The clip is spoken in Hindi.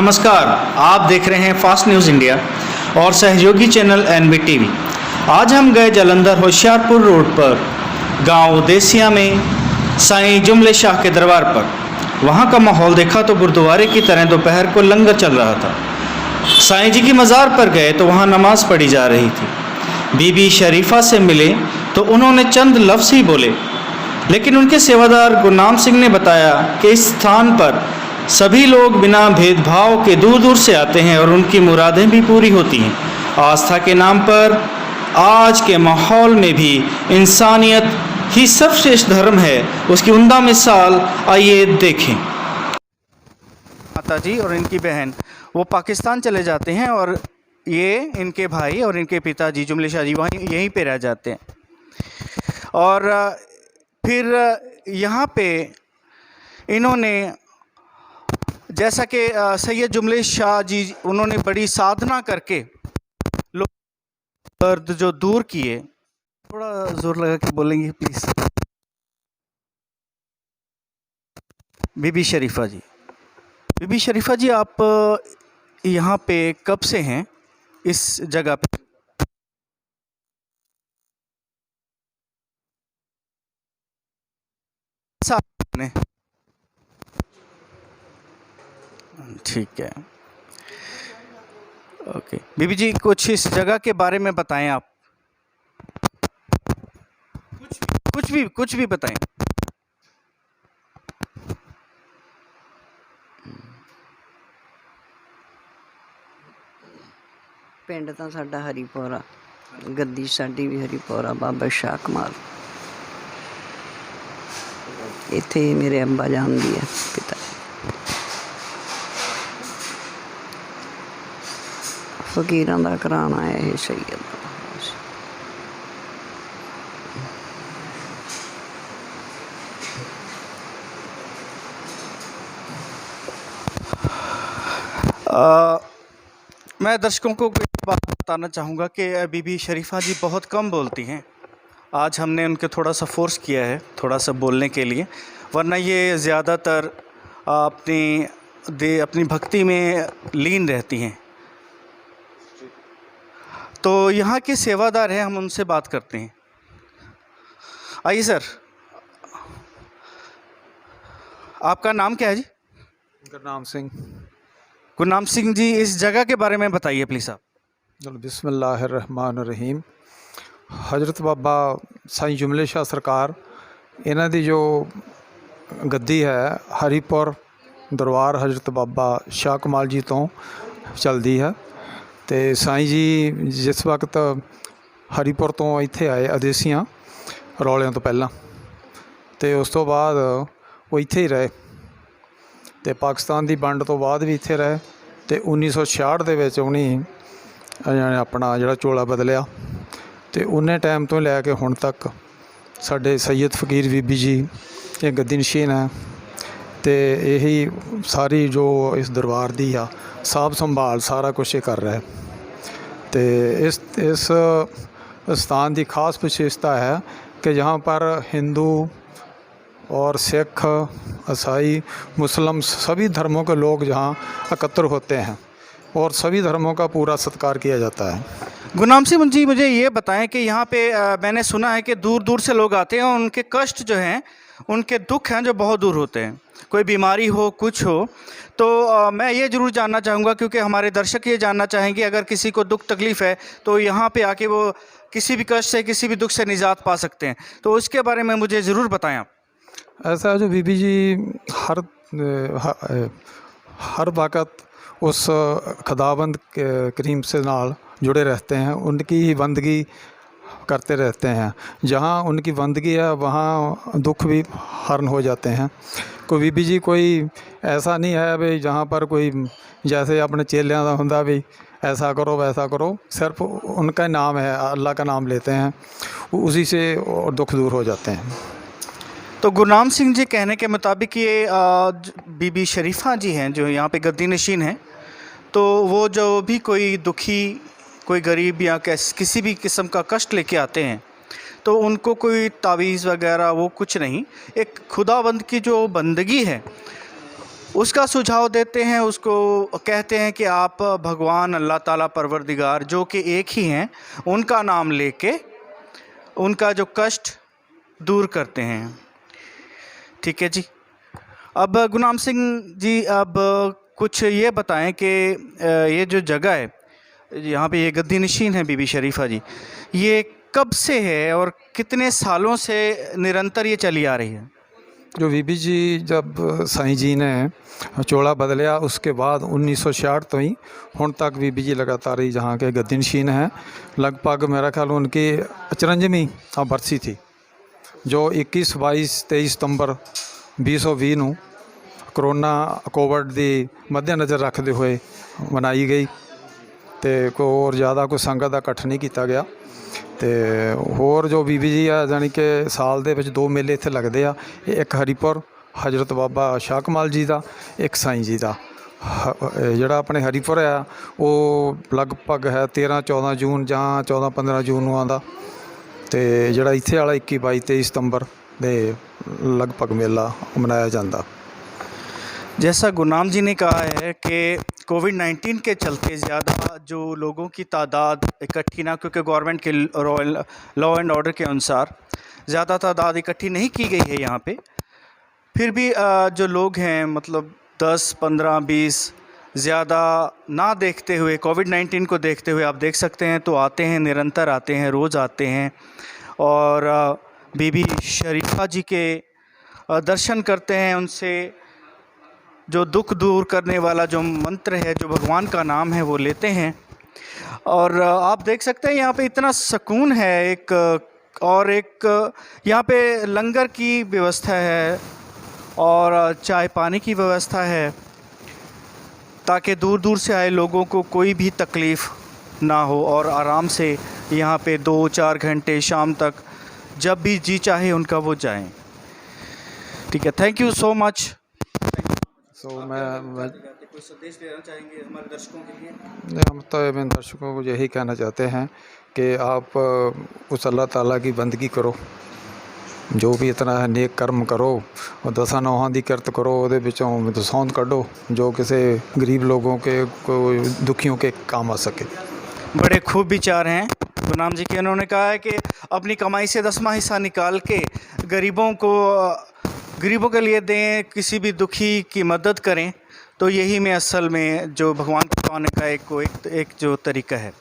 नमस्कार, आप देख रहे हैं फास्ट न्यूज़ इंडिया और सहयोगी चैनल एनबी टीवी। आज हम गए जालंधर होशियारपुर रोड पर गांव देसिया में साईं जुमले शाह के दरबार पर। वहां का माहौल देखा तो गुरुद्वारे की तरह दोपहर को लंगर चल रहा था। साईं जी की मज़ार पर गए तो वहां नमाज पढ़ी जा रही थी। बीबी शरीफा से मिले तो उन्होंने चंद लफ्ज़ ही बोले, लेकिन उनके सेवादार गुरनाम सिंह ने बताया कि इस स्थान पर सभी लोग बिना भेदभाव के दूर दूर से आते हैं और उनकी मुरादें भी पूरी होती हैं। आस्था के नाम पर आज के माहौल में भी इंसानियत ही सर्वश्रेष्ठ धर्म है, उसकी उम्दा मिसाल आइए देखें। माता जी और इनकी बहन वो पाकिस्तान चले जाते हैं और ये इनके भाई और इनके पिताजी जुमले शाह जी वहीं यहीं पे रह जाते हैं। और फिर यहाँ पे इन्होंने, जैसा कि सैयद जुमले शाह जी, उन्होंने बड़ी साधना करके लोग दर्द जो दूर किए। थोड़ा जोर लगा के बोलेंगे प्लीज़। बीबी शरीफा जी, बीबी शरीफा जी, आप यहाँ पे कब से हैं इस जगह पे? ने ठीक है, ओके। बीबी जी, कुछ इस जगह के बारे में बताएं आप। कुछ भी बताएं। पिंड तो साडा हरीपुरा, गद्दी साडी भी हरीपुरा, बाबा शाह कमाल। इत्थे मेरे अब्बा जान दी है, पिता फकीरां दा घराना है ये सैयद। मैं दर्शकों को एक बात बताना चाहूँगा कि बीबी शरीफा जी बहुत कम बोलती हैं। आज हमने उनके थोड़ा सा फोर्स किया है थोड़ा सा बोलने के लिए, वरना ये ज़्यादातर अपनी भक्ति में लीन रहती हैं। तो यहाँ के सेवादार हैं, हम उनसे बात करते हैं। आइए सर, आपका नाम क्या है जी? गुरनाम सिंह। गुरनाम सिंह जी, इस जगह के बारे में बताइए प्लीज़ आप। बिस्मिल्लाहिर्रहमानिर्रहीम। हज़रत बाबा साईं जुमले शाह सरकार, इन्हां दी जो गद्दी है हरीपुर दरबार हज़रत बाबा शाह कमाल जी तो चलती है। तो साईं जी जिस वक्त हरीपुर तो इत्थे आए अदेसियां रौलियां तो पहला, तो उस तो बाद वो इत्थे ही रहे। तो पाकिस्तान की वंड तो बाद भी इत्थे रहे। तो 1966 दे विच उन्हें अपना जिहड़ा चोला बदलिया। तो उन्ने टाइम तो लैके हुण तक साडे सैयद फ़कीर बीबी जी ये गद्दी नशीन है। तो यही सारी जो इस दरबार दी आ साफ संभाल सारा कुछ ये कर रहा है। तो इस स्थान की खास विशेषता है कि यहाँ पर हिंदू और सिख, ईसाई, मुस्लिम सभी धर्मों के लोग यहाँ एकत्र होते हैं और सभी धर्मों का पूरा सत्कार किया जाता है। गुरनाम सिंह जी, मुझे ये बताएं कि यहाँ पे मैंने सुना है कि दूर दूर से लोग आते हैं और उनके कष्ट जो हैं, उनके दुख हैं जो बहुत दूर होते हैं। कोई बीमारी हो, कुछ हो, तो मैं ये ज़रूर जानना चाहूँगा, क्योंकि हमारे दर्शक ये जानना चाहेंगे अगर किसी को दुख तकलीफ़ है तो यहाँ पे आके वो किसी भी कष्ट से, किसी भी दुख से निजात पा सकते हैं। तो उसके बारे में मुझे ज़रूर बताएं आप। ऐसा है जो बीबी जी हर वक़्त उस खुदाबंद करीम से नाल जुड़े रहते हैं, उनकी ही बंदगी करते रहते हैं। जहाँ उनकी बंदगी है वहाँ दुख भी हरण हो जाते हैं। कोई बीबी जी कोई ऐसा नहीं है भाई जहाँ पर कोई जैसे अपने चेलियां का हुंदा भी ऐसा करो वैसा करो, सिर्फ उनका नाम है, अल्लाह का नाम लेते हैं, उसी से दुख दूर हो जाते हैं। तो गुरनाम सिंह जी कहने के मुताबिक ये बीबी शरीफा जी हैं जो यहाँ पे गद्दी नशीन हैं, तो वो जो भी कोई दुखी, कोई गरीब या किसी भी किस्म का कष्ट लेके आते हैं तो उनको कोई तावीज़ वगैरह वो कुछ नहीं, एक खुदाबंद की जो बंदगी है उसका सुझाव देते हैं, उसको कहते हैं कि आप भगवान अल्लाह ताला परवरदिगार जो कि एक ही हैं, उनका नाम लेके उनका जो कष्ट दूर करते हैं। ठीक है जी। अब गुरनाम सिंह जी, अब कुछ ये बताएं कि ये जो जगह है यहाँ पे, ये गद्दी नशीन है बीबी शरीफा जी, ये कब से है और कितने सालों से निरंतर ये चली आ रही है? जो बीबी जी जब साईं जी ने चोला बदलिया उसके बाद 1966 तो ही हुण तक बीबी जी लगातार ही जहाँ के गद्दी नशीन है। लगभग मेरा ख्याल उनकी 54वीं बरसी थी जो 21, 22, 23 सितंबर 2020 ਨੂੰ ਕਰੋਨਾ ਕੋਵਿਡ ਦੀ ਮੱਦੇਨਜ਼ਰ ਰੱਖਦੇ ਹੋਏ ਮਨਾਈ ਗਈ ਤੇ ਕੋਈ ਹੋਰ ਜ਼ਿਆਦਾ ਕੋਈ ਸੰਗਤ ਦਾ ਇਕੱਠ ਨਹੀਂ ਕੀਤਾ ਗਿਆ। ਤੇ ਹੋਰ ਜੋ ਬੀਬੀ ਜੀ ਆ ਜਾਣੀ ਕਿ ਸਾਲ ਦੇ ਵਿੱਚ 2 ਮੇਲੇ ਇੱਥੇ ਲੱਗਦੇ ਆ, ਇੱਕ ਹਰੀਪੁਰ ਹਜ਼ਰਤ ਬਾਬਾ ਸ਼ਾਹ ਕਮਾਲ ਜੀ ਦਾ, ਇੱਕ ਸਾਈਂ ਜੀ ਦਾ। ਜਿਹੜਾ ਆਪਣੇ ਹਰੀਪੁਰ ਆ ਉਹ ਲਗਭਗ ਹੈ 13-14 ਜੂਨ ਜਾਂ 14-15 ਜੂਨ ਨੂੰ ਆਉਂਦਾ, ਤੇ ਜਿਹੜਾ ਇੱਥੇ ਵਾਲਾ 21, 22, 23 सितंबर ਦੇ लगभग मेला मनाया जाता। जैसा गुरनाम जी ने कहा है कि कोविड-19 के चलते ज़्यादा जो लोगों की तादाद इकट्ठी ना, क्योंकि गवर्नमेंट के लॉ एंड ऑर्डर के अनुसार ज़्यादा तादाद इकट्ठी नहीं की गई है यहाँ पे, फिर भी जो लोग हैं मतलब 10, 15, 20 ज़्यादा ना देखते हुए, कोविड-19 को देखते हुए आप देख सकते हैं तो आते हैं, निरंतर आते हैं, रोज़ आते हैं और बीबी शरीफा जी के दर्शन करते हैं। उनसे जो दुख दूर करने वाला जो मंत्र है, जो भगवान का नाम है, वो लेते हैं। और आप देख सकते हैं यहाँ पे इतना सुकून है। और एक यहाँ पे लंगर की व्यवस्था है और चाय पानी की व्यवस्था है ताकि दूर दूर से आए लोगों को कोई भी तकलीफ़ ना हो और आराम से यहाँ पे 2-4 घंटे शाम तक जब भी जी चाहे उनका वो जाएं। ठीक है, थैंक यू सो मच। मैं कोई संदेश देना चाहेंगे हमारे दर्शकों के लिए? हम तो इन दर्शकों को यही कहना चाहते हैं कि आप उस अल्लाह ताला की बंदगी करो, जो भी इतना है नेक कर्म करो और 10 नौहां दी किरत करो, ਉਹਦੇ ਵਿੱਚੋਂ ਦਸੌਂਦ ਕੱਢੋ जो किसी गरीब लोगों के, कोई दुखियों के काम आ सके। बड़े खूब विचार हैं गुरनाम जी के। उन्होंने कहा है कि अपनी कमाई से 10वां हिस्सा निकाल के गरीबों के लिए दें, किसी भी दुखी की मदद करें, तो यही में असल में जो भगवान को पाने का एक जो तरीका है।